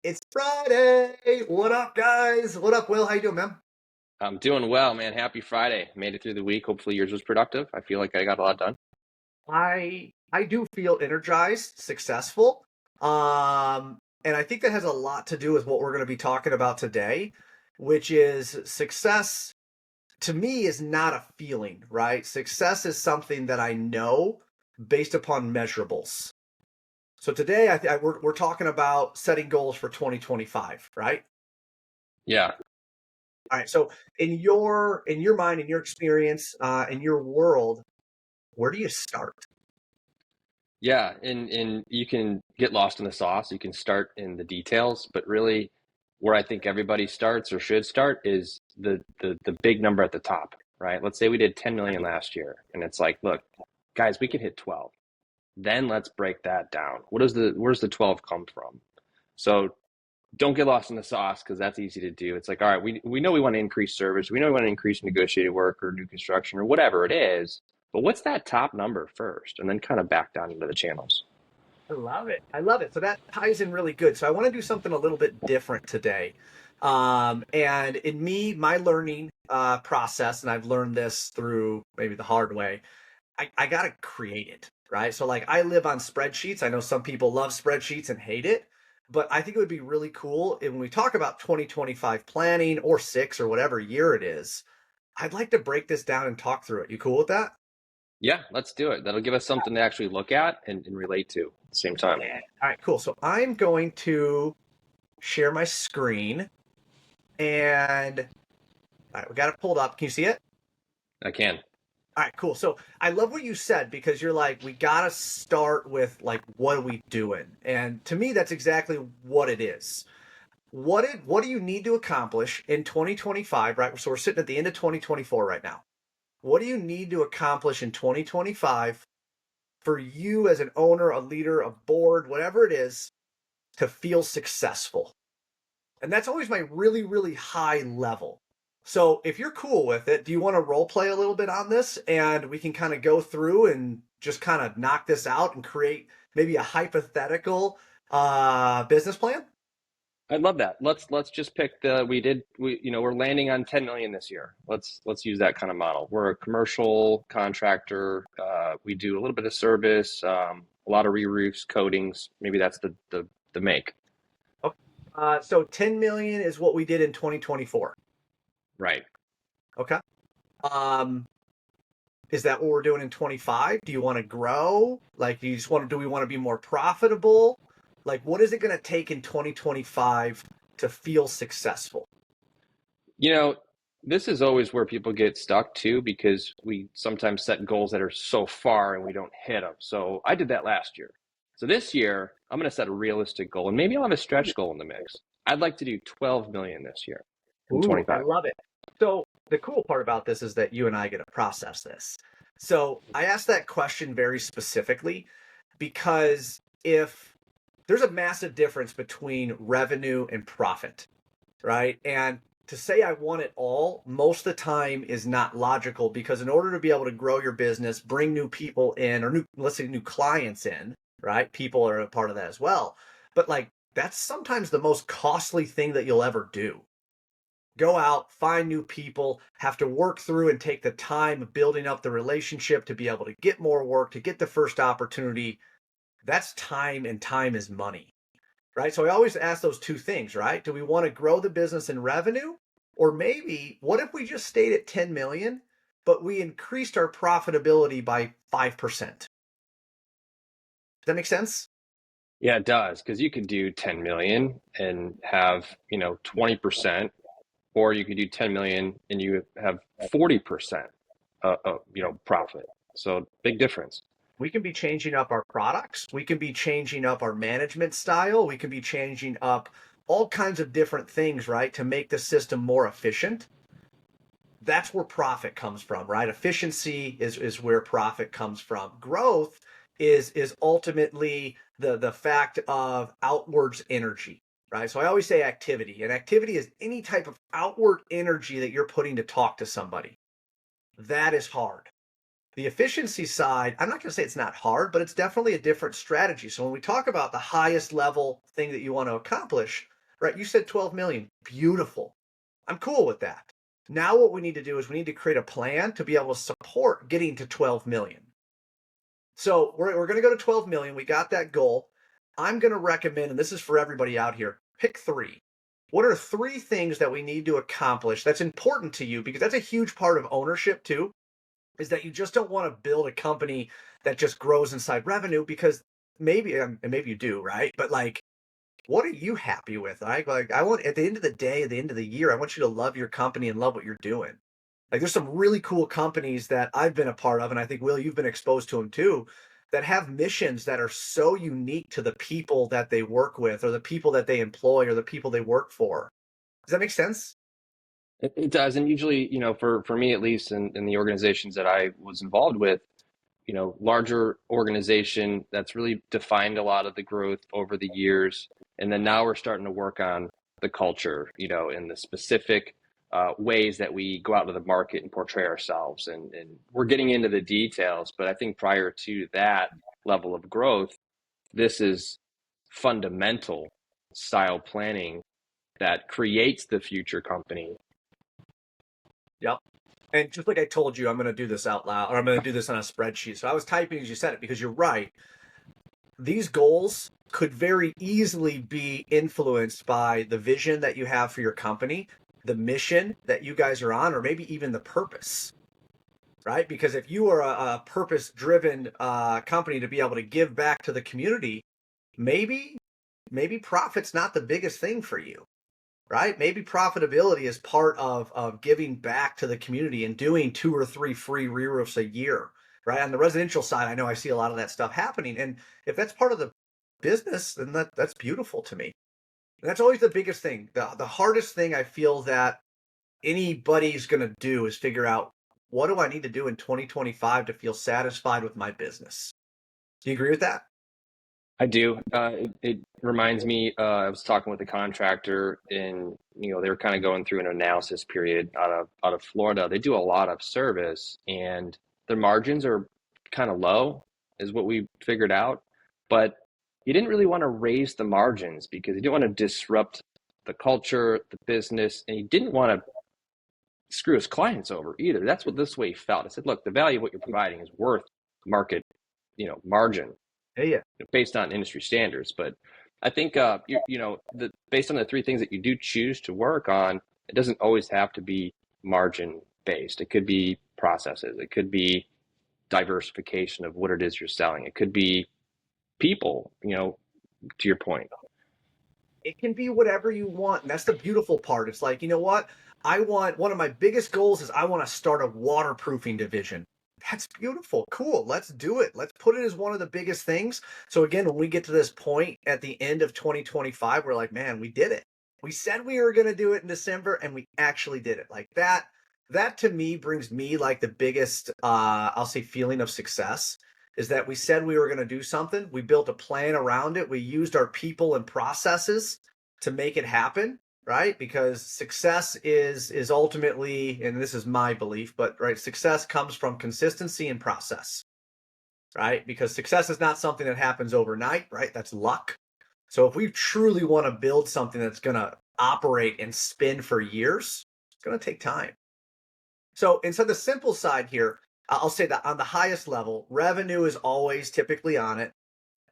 It's Friday. What up, guys? What up, Will? How you doing, man? I'm doing well, man. Happy Friday. Made it through the week. Hopefully yours was productive. I feel like I got a lot done. I do feel energized, successful. And I think that has a lot to do with what we're going to be talking about today, which is success to me is not a feeling, right? Success is something that I know based upon measurables. So today we're talking about setting goals for 2025, right? Yeah. All right. So in your mind, in your experience, in your world, where do you start? Yeah. And you can get lost in the sauce. You can start in the details, but really where I think everybody starts or should start is the big number at the top, right? Let's say we did 10 million last year and it's like, look, guys, we could hit 12. Then let's break that down. Where's the 12 come from? So don't get lost in the sauce because that's easy to do. It's like, all right, we know we want to increase service, we know we want to increase negotiated work or new construction or whatever it is, but what's that top number first? And then kind of back down into the channels. I love it. I love it. So that ties in really good. So I want to do something a little bit different today. And in me, my learning process, and I've learned this through maybe the hard way, I got to create it, right? So like I live on spreadsheets. I know some people love spreadsheets and hate it, but I think it would be really cool if when we talk about 2025 planning or six or whatever year it is, I'd like to break this down and talk through it. You cool with that? Yeah, let's do it. That'll give us something to actually look at and relate to at the same time. Yeah. All right, cool. So I'm going to share my screen and all right, we got it pulled up. Can you see it? I can. All right, cool. So I love what you said because you're like, we got to start with like, what are we doing? And to me, that's exactly what it is. What do you need to accomplish in 2025, right? So we're sitting at the end of 2024 right now. What do you need to accomplish in 2025 for you as an owner, a leader, a board, whatever it is, to feel successful? And that's always my really, really high level. So if you're cool with it, do you want to role play a little bit on this and we can kind of go through and just kind of knock this out and create maybe a hypothetical business plan? I'd love that. Let's just pick the we're landing on 10 million this year. Let's use that kind of model. We're a commercial contractor. We do a little bit of service, a lot of re-roofs, coatings. Maybe that's the make. Okay. So 10 million is what we did in 2024. Right. Okay. Um, is that what we're doing in 25? Do you want to grow? Like, do we want to be more profitable? Like, what is it going to take in 2025 to feel successful? You know, this is always where people get stuck too, because we sometimes set goals that are so far and we don't hit them. So I did that last year. So this year, I'm going to set a realistic goal and maybe I'll have a stretch goal in the mix. I'd like to do 12 million this year in Ooh, I 25. love it. So the cool part about this is that you and I get to process this. So I asked that question very specifically because if there's a massive difference between revenue and profit, right? And to say I want it all most of the time is not logical because in order to be able to grow your business, bring new people in or let's say new clients in, right? People are a part of that as well. But like that's sometimes the most costly thing that you'll ever do. Go out, find new people, have to work through and take the time of building up the relationship to be able to get more work, to get the first opportunity. That's time and time is money, right? So I always ask those two things, right? Do we want to grow the business in revenue? Or maybe what if we just stayed at 10 million, but we increased our profitability by 5%? Does that make sense? Yeah, it does, because you could do 10 million and have, 20%, or you could do 10 million and you have 40% profit. So big difference. We can be changing up our products. We can be changing up our management style. We can be changing up all kinds of different things, right, to make the system more efficient. That's where profit comes from, right? Efficiency is where profit comes from. Growth is ultimately the fact of outwards energy, right? So I always say activity, and activity is any type of outward energy that you're putting to talk to somebody. That is hard. The efficiency side, I'm not going to say it's not hard, but it's definitely a different strategy. So when we talk about the highest level thing that you want to accomplish, right? You said 12 million. Beautiful. I'm cool with that. Now what we need to do is we need to create a plan to be able to support getting to 12 million. So we're going to go to 12 million. We got that goal. I'm going to recommend, and this is for everybody out here, pick three. What are three things that we need to accomplish that's important to you? Because that's a huge part of ownership too, is that you just don't want to build a company that just grows inside revenue because maybe, and maybe you do, right? But like, what are you happy with? Like, I want at the end of the day, at the end of the year, I want you to love your company and love what you're doing. Like there's some really cool companies that I've been a part of, and I think Will, you've been exposed to them too, that have missions that are so unique to the people that they work with, or the people that they employ, or the people they work for. Does that make sense? It does, and usually, for me at least, in the organizations that I was involved with, larger organization that's really defined a lot of the growth over the years. And then now we're starting to work on the culture, in the specific ways that we go out to the market and portray ourselves. And we're getting into the details, but I think prior to that level of growth, this is fundamental style planning that creates the future company. Yep. And just like I told you, I'm going to do this out loud, or I'm going to do this on a spreadsheet. So I was typing as you said it because you're right. These goals could very easily be influenced by the vision that you have for your company, the mission that you guys are on, or maybe even the purpose, right? Because if you are a purpose-driven company to be able to give back to the community, maybe profit's not the biggest thing for you, right? Maybe profitability is part of giving back to the community and doing 2 or 3 free re-roofs a year, right? On the residential side, I know I see a lot of that stuff happening. And if that's part of the business, then that's beautiful to me. And that's always the biggest thing. The hardest thing I feel that anybody's going to do is figure out, what do I need to do in 2025 to feel satisfied with my business? Do you agree with that? I do. It reminds me, I was talking with a contractor and, they were kind of going through an analysis period out of Florida. They do a lot of service and their margins are kind of low, is what we figured out. But you didn't really want to raise the margins because you didn't want to disrupt the culture, the business, and you didn't want to screw his clients over either. That's what this way he felt. I said, look, the value of what you're providing is worth market, margin Yeah, yeah. based on industry standards. But I think based on the three things that you do choose to work on, it doesn't always have to be margin based. It could be processes. It could be diversification of what it is you're selling. It could be people. To your point. It can be whatever you want. And that's the beautiful part. It's like, you know what? I want one of my biggest goals is I want to start a waterproofing division. That's beautiful. Cool. Let's do it. Let's put it as one of the biggest things. So again, when we get to this point at the end of 2025, we're like, man, we did it. We said we were going to do it in December and we actually did it. Like that to me brings me like the biggest I'll say feeling of success, is that we said we were going to do something. We built a plan around it. We used our people and processes to make it happen, right? Because success is ultimately, and this is my belief, but right, success comes from consistency and process, right? Because success is not something that happens overnight, right? That's luck. So if we truly want to build something that's going to operate and spin for years, it's going to take time. So inside the simple side here, I'll say that on the highest level, revenue is always typically on it.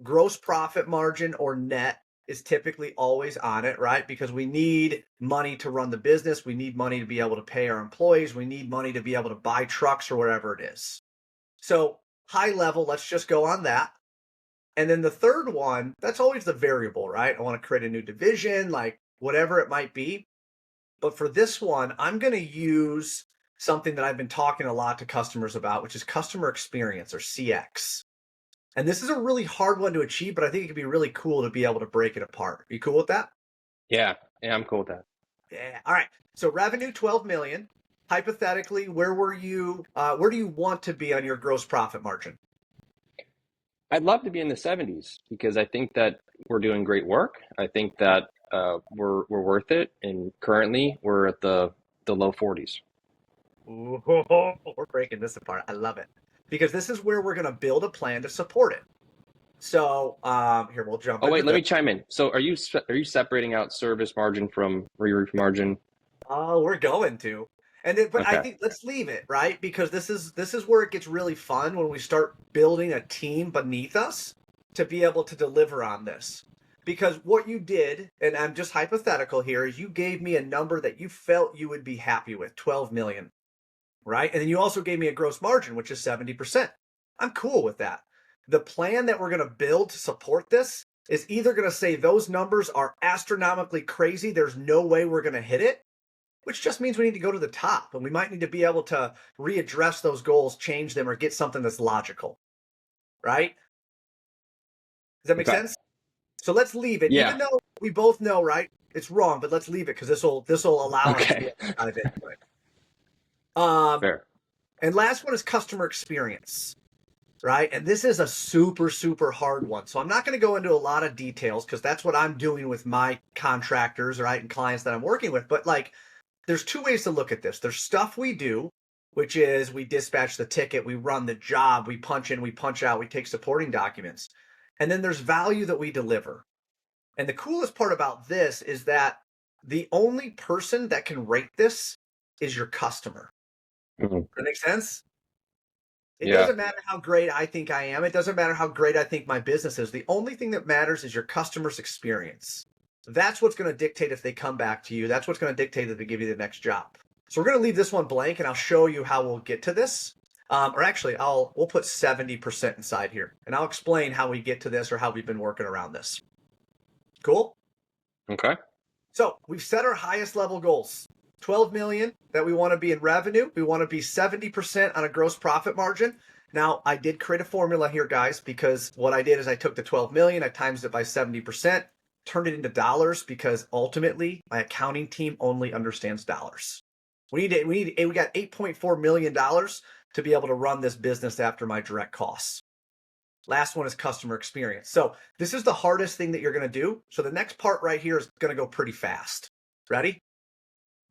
Gross profit margin or net is typically always on it, right? Because we need money to run the business. We need money to be able to pay our employees. We need money to be able to buy trucks or whatever it is. So high level, let's just go on that. And then the third one, that's always the variable, right? I want to create a new division, like whatever it might be. But for this one, I'm going to use something that I've been talking a lot to customers about, which is customer experience or CX. And this is a really hard one to achieve, but I think it could be really cool to be able to break it apart. Are you cool with that? Yeah, I'm cool with that. Yeah. All right. So revenue 12 million. Hypothetically, where do you want to be on your gross profit margin? I'd love to be in the 70s because I think that we're doing great work. I think that we're worth it, and currently we're at the low 40s. Ooh, we're breaking this apart. I love it. because this is where we're going to build a plan to support it. So here, we'll jump Oh into wait, let this. me chime in. So are you separating out service margin from re-roof margin? Oh, we're going to. And then, but I Okay. think let's leave it, right? Because this is where it gets really fun when we start building a team beneath us to be able to deliver on this. Because what you did, and I'm just hypothetical here, is you gave me a number that you felt you would be happy with, 12 million, right? And then you also gave me a gross margin, which is 70%. I'm cool with that. The plan that we're going to build to support this is either going to say those numbers are astronomically crazy, there's no way we're going to hit it, which just means we need to go to the top, and we might need to be able to readdress those goals, change them, or get something that's logical, right? Does that make Okay. sense? So let's leave it, Yeah. even though we both know, right? It's wrong, but let's leave it because this will allow us to be Okay. able to dive into it. Um, Fair. and last one is customer experience, right? And this is a super, super hard one. So I'm not going to go into a lot of details because that's what I'm doing with my contractors, right, and clients that I'm working with. But like, there's two ways to look at this. There's stuff we do, which is we dispatch the ticket, we run the job, we punch in, we punch out, we take supporting documents. And then there's value that we deliver. And the coolest part about this is that the only person that can rate this is your customer. Mhm. Does that make sense? It Yeah. doesn't matter how great I think I am. It doesn't matter how great I think my business is. The only thing that matters is your customer's experience. That's what's going to dictate if they come back to you. That's what's going to dictate if they give you the next job. So we're going to leave this one blank, and I'll show you how we'll get to this. Or actually, we'll put 70% inside here, and I'll explain how we get to this or how we've been working around this. Cool. Okay. So we've set our highest level goals. 12 million that we want to be in revenue. We want to be 70% on a gross profit margin. Now, I did create a formula here, guys, because what I did is I took the 12 million, I times it by 70%, turned it into dollars because ultimately my accounting team only understands dollars. We got $8.4 million to be able to run this business after my direct costs. Last one is customer experience. So this is the hardest thing that you're going to do. So the next part right here is going to go pretty fast. Ready?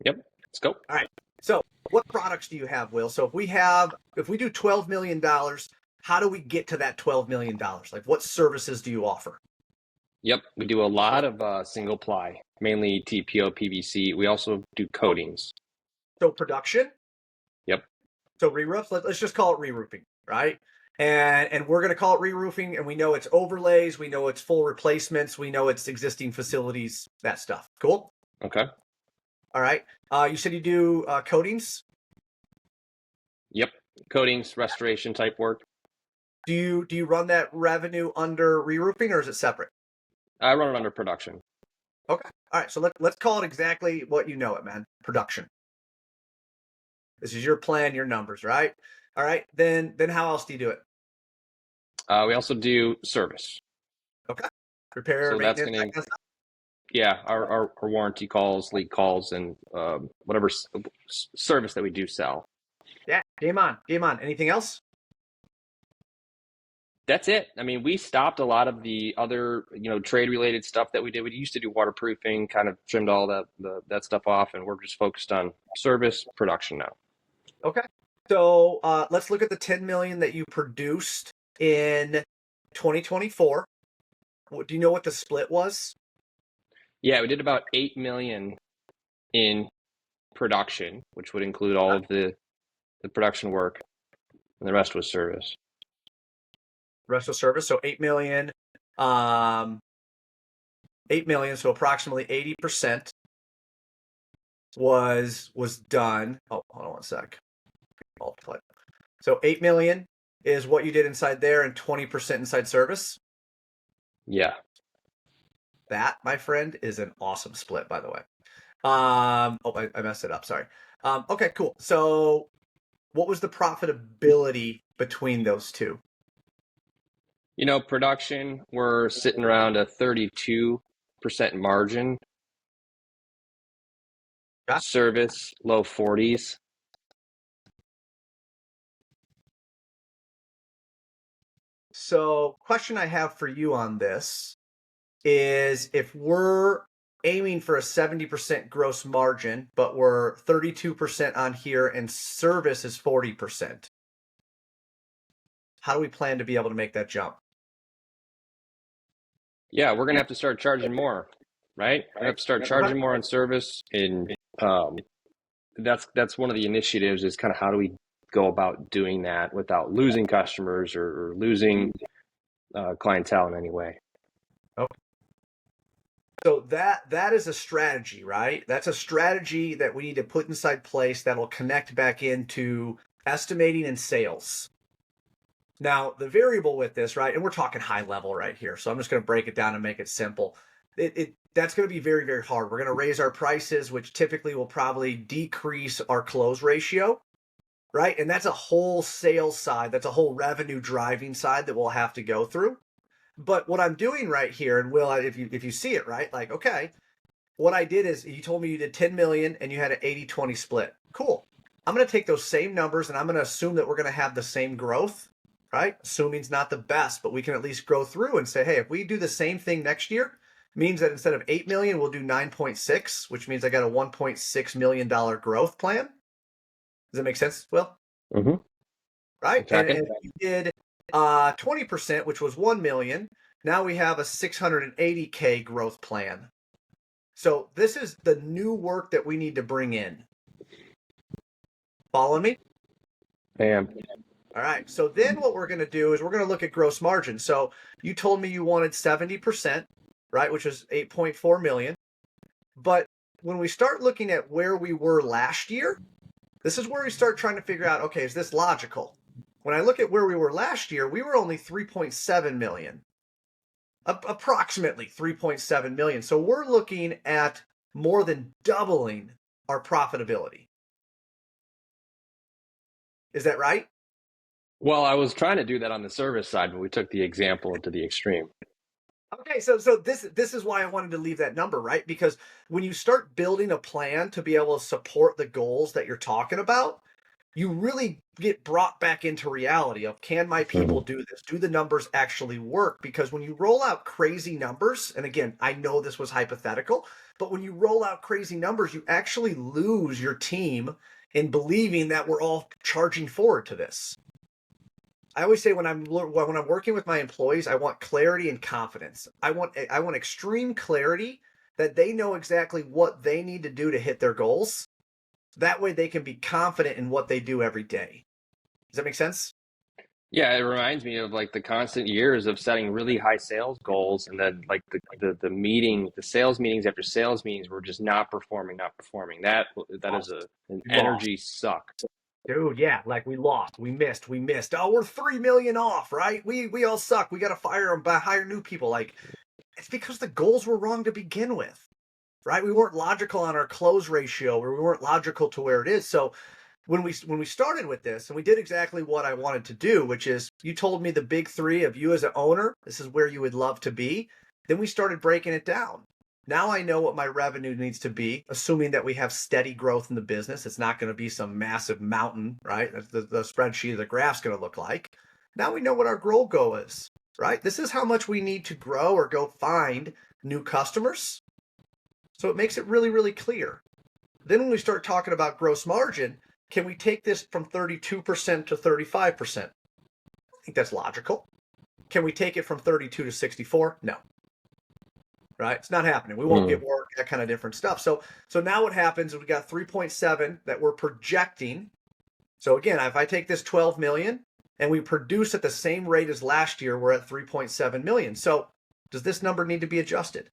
Yep. Let's go. All right. So what products do you have, Will? So if we do $12 million, how do we get to that $12 million? Like what services do you offer? Yep. We do a lot of single ply, mainly TPO, PVC. We also do coatings. So production. Yep. So re-roofs. Let's just call it re-roofing, right? And we're going to call it re-roofing, and we know it's overlays, we know it's full replacements, we know it's existing facilities, that stuff. Cool. Okay. All right. You said you do coatings. Yep. Coatings, restoration type work. Do you run that revenue under re-roofing or is it separate? I run it under production. Okay. All right. So let's call it exactly what you know it, man. Production. This is your plan, your numbers, right? All right. Then how else do you do it? We also do service. Okay. Repair, So that's maintenance, going that to, kind of stuff. yeah, our warranty calls, leak calls, and whatever service that we do sell. Yeah. Game on. Game on. Anything else? That's it. I mean, we stopped a lot of the other, trade related stuff that we did. We used to do waterproofing, kind of trimmed all that stuff off, and we're just focused on service production now. Okay. So let's look at the 10 million that you produced in 2024. Do you know what the split was? Yeah, we did about 8 million in production, which would include all of the production work, and the rest was service. Rest of service. So 8 million. Um, 8 million. So approximately 80% was done. Oh, hold on one sec. Multiply. So 8 million is what you did inside there and 20% inside service. Yeah. That, my friend, is an awesome split, by the way. I messed it up. Sorry. Okay, cool. So what was the profitability between those two? Production, we're sitting around a 32% margin. Yeah. Service, low 40s. So question I have for you on this is if we're aiming for a 70% gross margin, but we're 32% on here and service is 40%. How do we plan to be able to make that jump? Yeah, we're gonna have to start charging more, right? We're gonna have to start charging more on service, and um, that's one of the initiatives is kind of how do we go about doing that without losing customers or losing clientele in any way. Okay. So that is a strategy, right? That's a strategy that we need to put inside place that'll connect back into estimating and sales. Now, the variable with this, right, and we're talking high level right here, so I'm just going to break it down and make it simple. That's going to be very, very hard. We're going to raise our prices, which typically will probably decrease our close ratio, right? And that's a whole sales side, that's a whole revenue driving side that we'll have to go through. But what I'm doing right here, and Will, if you see it, right, like, okay, what I did is you told me you did 10 million and you had an 80-20 split. Cool. I'm going to take those same numbers and I'm going to assume that we're going to have the same growth, right? Assuming's not the best, but we can at least go through and say, hey, if we do the same thing next year, means that instead of 8 million, we'll do 9.6, which means I got a $1.6 million growth plan. Does that make sense, Will? Mm-hmm. Right? And if you did 20%, which was 1 million, now we have a 680K growth plan. So this is the new work that we need to bring in. Following me? I am. All right. So then what we're going to do is we're going to look at gross margin. So you told me you wanted 70%, right? Which was 8.4 million. But when we start looking at where we were last year, this is where we start trying to figure out, okay, is this logical? When I look at where we were last year, we were only 3.7 million, approximately 3.7 million. So we're looking at more than doubling our profitability. Is that right? Well, I was trying to do that on the service side, but we took the example to the extreme. Okay, so this is why I wanted to leave that number, right? Because when you start building a plan to be able to support the goals that you're talking about, you really get brought back into reality of, can my people do this? Do the numbers actually work? Because when you roll out crazy numbers, and again, I know this was hypothetical, but when you roll out crazy numbers, you actually lose your team in believing that we're all charging forward to this. I always say when I'm working with my employees, I want clarity and confidence. I want extreme clarity that they know exactly what they need to do to hit their goals. That way they can be confident in what they do every day. Does that make sense? Yeah, it reminds me of like the constant years of setting really high sales goals, and then like the sales meetings after sales meetings, we're just not performing, not performing. That is an We lost. energy suck. Dude, yeah, like we lost, we missed. Oh, we're 3 million off, right? We all suck. We got to fire them, hire new people. Like, it's because the goals were wrong to begin with, right? We weren't logical on our close ratio, or we weren't logical to where it is. So when we started with this, and we did exactly what I wanted to do, which is you told me the big three of you as an owner, this is where you would love to be. Then we started breaking it down. Now I know what my revenue needs to be, assuming that we have steady growth in the business. It's not going to be some massive mountain, right? The spreadsheet of the graph's going to look like. Now we know what our goal is, right? This is how much we need to grow or go find new customers. So it makes it really, really clear. Then when we start talking about gross margin, can we take this from 32% to 35%? I think that's logical. Can we take it from 32 to 64? No. Right? It's not happening. We won't get work, that kind of different stuff. So now what happens is we got 3.7 that we're projecting. So again, if I take this 12 million and we produce at the same rate as last year, we're at 3.7 million. So does this number need to be adjusted?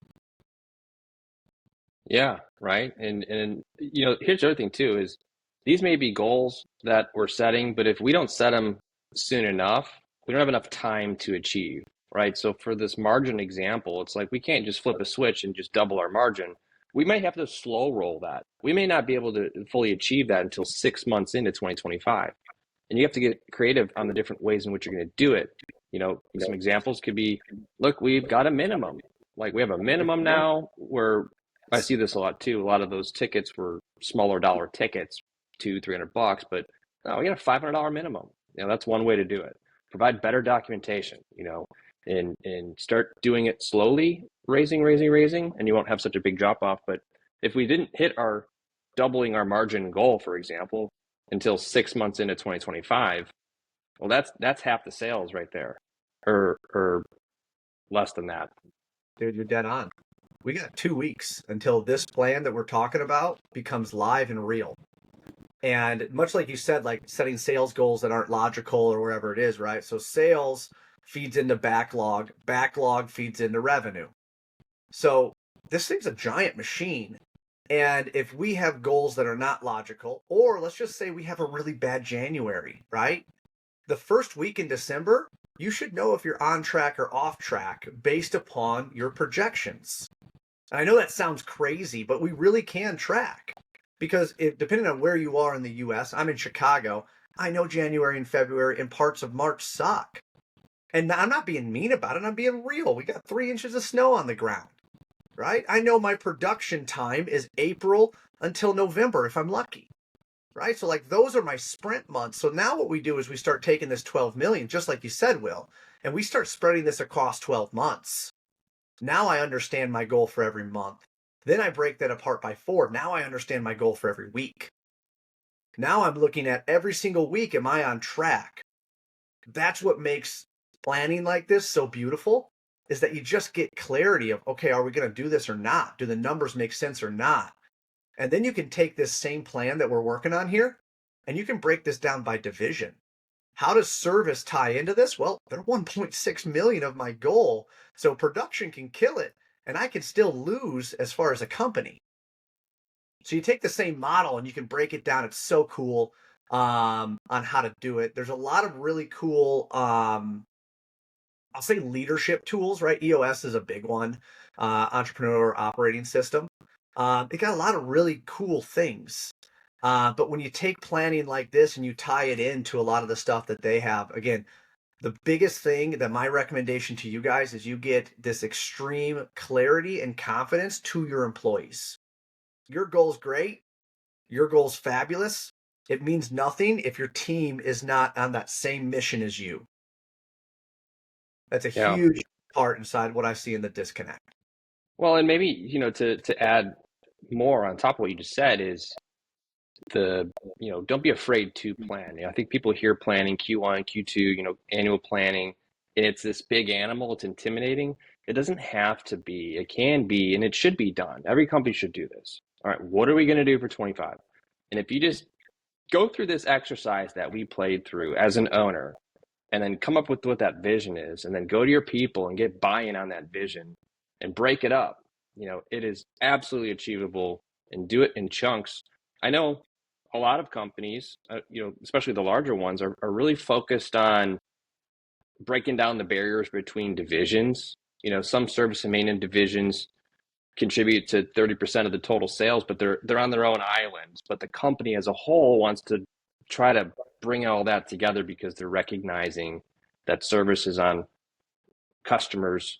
Yeah, right. And you know, here's the other thing too is these may be goals that we're setting, but if we don't set them soon enough, we don't have enough time to achieve, right? So for this margin example, it's like we can't just flip a switch and just double our margin. We might have to slow roll that. We may not be able to fully achieve that until 6 months into 2025. And you have to get creative on the different ways in which you're going to do it. You know, some examples could be, look, we've got a minimum. Like we have a minimum now where I see this a lot too. A lot of those tickets were smaller dollar tickets, 200-300 bucks, but no, we got a $500 minimum. You know, that's one way to do it. Provide better documentation, you know, and start doing it slowly, raising, and you won't have such a big drop off. But if we didn't hit our doubling our margin goal, for example, until 6 months into 2025, Well, that's half the sales right there, or less than that. Dude, you're dead on. We got 2 weeks until this plan that we're talking about becomes live and real. And much like you said, like setting sales goals that aren't logical or wherever it is, right? So sales feeds into backlog, backlog feeds into revenue. So this thing's a giant machine. And if we have goals that are not logical, or let's just say we have a really bad January, right? The first week in December, you should know if you're on track or off track based upon your projections. And I know that sounds crazy, but we really can track because depending on where you are in the US, I'm in Chicago. I know January and February and parts of March suck. And I'm not being mean about it. I'm being real. We got 3 inches of snow on the ground, right? I know my production time is April until November if I'm lucky, right? So like those are my sprint months. So now what we do is we start taking this 12 million, just like you said, Will, and we start spreading this across 12 months. Now I understand my goal for every month. Then I break that apart by 4. Now I understand my goal for every week. Now I'm looking at every single week. Am I on track? That's what makes planning like this so beautiful, is that you just get clarity of, okay, are we going to do this or not? Do the numbers make sense or not? And then you can take this same plan that we're working on here and you can break this down by division. How does service tie into this? Well, they're 1.6 million of my goal. So production can kill it and I can still lose as far as a company. So you take the same model and you can break it down. It's so cool on how to do it. There's a lot of really cool, I'll say leadership tools, right? EOS is a big one, entrepreneur operating system. It got a lot of really cool things. But when you take planning like this and you tie it into a lot of the stuff that they have, again, the biggest thing that my recommendation to you guys is you get this extreme clarity and confidence to your employees. Your goal's great. Your goal's fabulous. It means nothing if your team is not on that same mission as you. That's a Yeah. huge part inside what I see in the disconnect. Well, and maybe, to add more on top of what you just said is don't be afraid to plan. I think people hear planning, Q1, Q2, annual planning, and it's this big animal. It's intimidating. It doesn't have to be. It can be, and it should be done. Every company should do this. All right, what are we going to do for 25? And if you just go through this exercise that we played through as an owner, and then come up with what that vision is, and then go to your people and get buy-in on that vision and break it up. It is absolutely achievable, and do it in chunks. I know a lot of companies, especially the larger ones, are really focused on breaking down the barriers between divisions. Some service and maintenance divisions contribute to 30% of the total sales, but they're on their own islands. But the company as a whole wants to try to bring all that together because they're recognizing that service is on customers,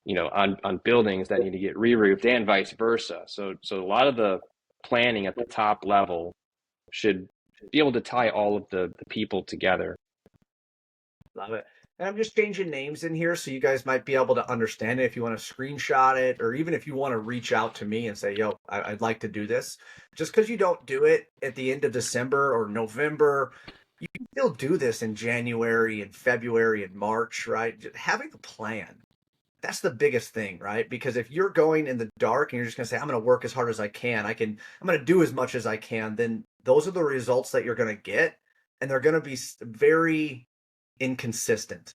on buildings that need to get re-roofed and vice versa. So a lot of the planning at the top level should be able to tie all of the people together. Love it. And I'm just changing names in here so you guys might be able to understand it if you want to screenshot it, or even if you want to reach out to me and say, yo, I'd like to do this. Just because you don't do it at the end of December or November, you can still do this in January and February and March, right? Just having a plan. That's the biggest thing, right? Because if you're going in the dark and you're just going to say, I'm going to work as hard as I can, I'm going to do as much as I can, then those are the results that you're going to get. And they're going to be very inconsistent.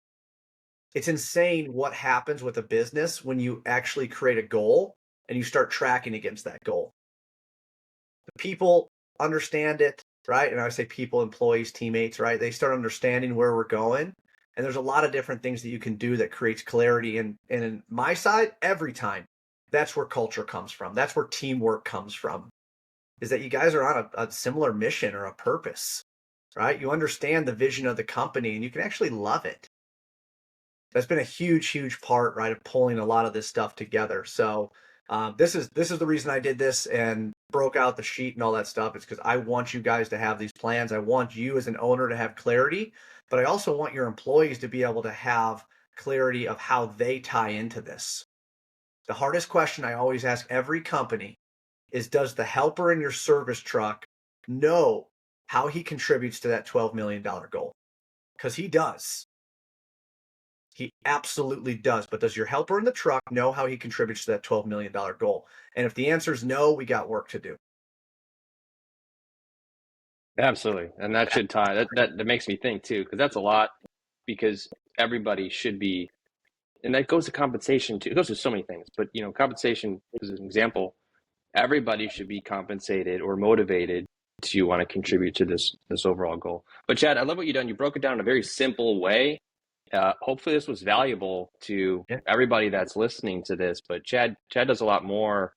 It's insane what happens with a business when you actually create a goal and you start tracking against that goal. The people understand it, right? And I say people, employees, teammates, right? They start understanding where we're going. And there's a lot of different things that you can do that creates clarity. And in my side, every time, that's where culture comes from. That's where teamwork comes from, is that you guys are on a similar mission or a purpose, right? You understand the vision of the company and you can actually love it. That's been a huge, huge part, right, of pulling a lot of this stuff together. So this is the reason I did this and broke out the sheet and all that stuff. It's because I want you guys to have these plans. I want you as an owner to have clarity, but I also want your employees to be able to have clarity of how they tie into this. The hardest question I always ask every company is, does the helper in your service truck know how he contributes to that $12 million goal? because he does. He absolutely does. But does your helper in the truck know how he contributes to that $12 million goal? And if the answer is no, we got work to do. Absolutely. And that should tie that makes me think too, because that's a lot, because everybody should be, and that goes to compensation too. It goes to so many things, but compensation is an example. Everybody should be compensated or motivated to want to contribute to this overall goal. But Chad, I love what you've done. You broke it down in a very simple way. Hopefully this was valuable to Yeah. everybody that's listening to this. But Chad does a lot more.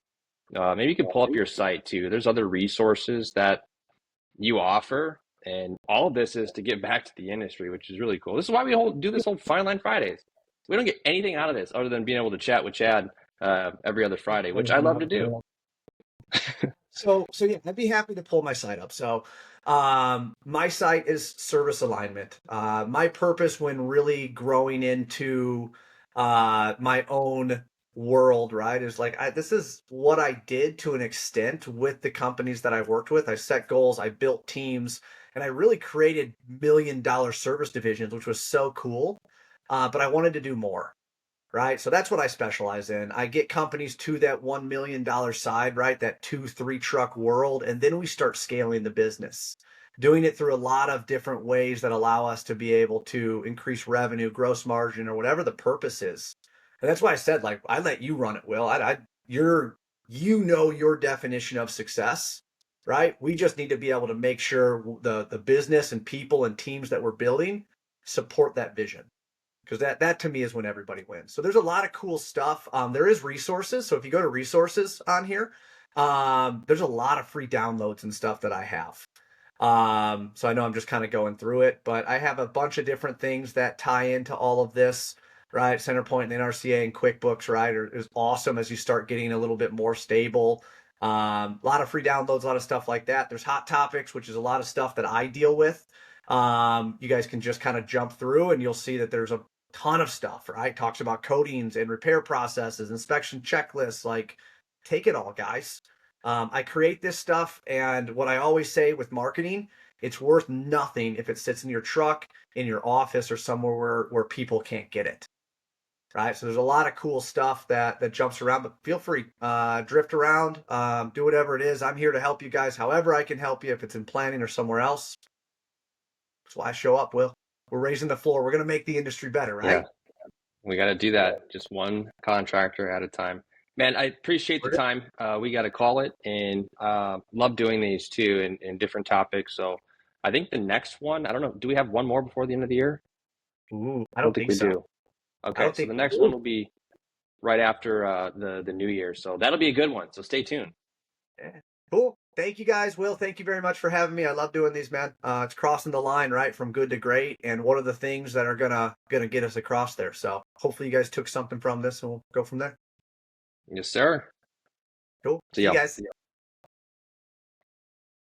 Maybe you could pull up your site too. There's other resources that you offer, and all of this is to get back to the industry, which is really cool. This is why we do this whole Fine Line Fridays. We don't get anything out of this other than being able to chat with Chad every other Friday, which I love to do. So yeah, I'd be happy to pull my site up. So my site is service alignment. My purpose when really growing into my own world, right, is like this is what I did to an extent with the companies that I've worked with. I set goals, I built teams, and I really created $1 million service divisions, which was so cool. But I wanted to do more, right? So that's what I specialize in. I get companies to that $1 million side, right? That 2, 3 truck world. And then we start scaling the business, doing it through a lot of different ways that allow us to be able to increase revenue, gross margin, or whatever the purpose is. And that's why I said, like, I let you run it, Will. Your definition of success, right? We just need to be able to make sure the business and people and teams that we're building support that vision, because that to me is when everybody wins. So there's a lot of cool stuff. There is resources. So if you go to resources on here, there's a lot of free downloads and stuff that I have. So I know I'm just kind of going through it, but I have a bunch of different things that tie into all of this, right? Centerpoint and NRCA and QuickBooks, right, is awesome as you start getting a little bit more stable. A lot of free downloads, a lot of stuff like that. There's Hot Topics, which is a lot of stuff that I deal with. You guys can just kind of jump through and you'll see that there's a ton of stuff, right? Talks about coatings and repair processes, inspection checklists. Like, take it all, guys. I create this stuff, and what I always say with marketing, it's worth nothing if it sits in your truck, in your office, or somewhere where people can't get it, right? So there's a lot of cool stuff that jumps around, but feel free, drift around, do whatever it is. I'm here to help you guys however I can help you, if it's in planning or somewhere else. That's why I show up, Will. We're raising the floor. We're going to make the industry better, right? Yeah, we got to do that, just one contractor at a time. Man, I appreciate the time. We got to call it, and love doing these too, in different topics. So I think the next one, I don't know, do we have one more before the end of the year? Ooh, I I don't don't think think we so. do. I Okay, don't so think the we next one do. will be right after the new year. So that'll be a good one. So stay tuned. Yeah. Cool. Thank you guys, Will. Thank you very much for having me. I love doing these, man. It's crossing the line, right, from good to great, and what are the things that are gonna get us across there. So hopefully you guys took something from this, and we'll go from there. Yes, sir. Cool. See See you y'all. guys.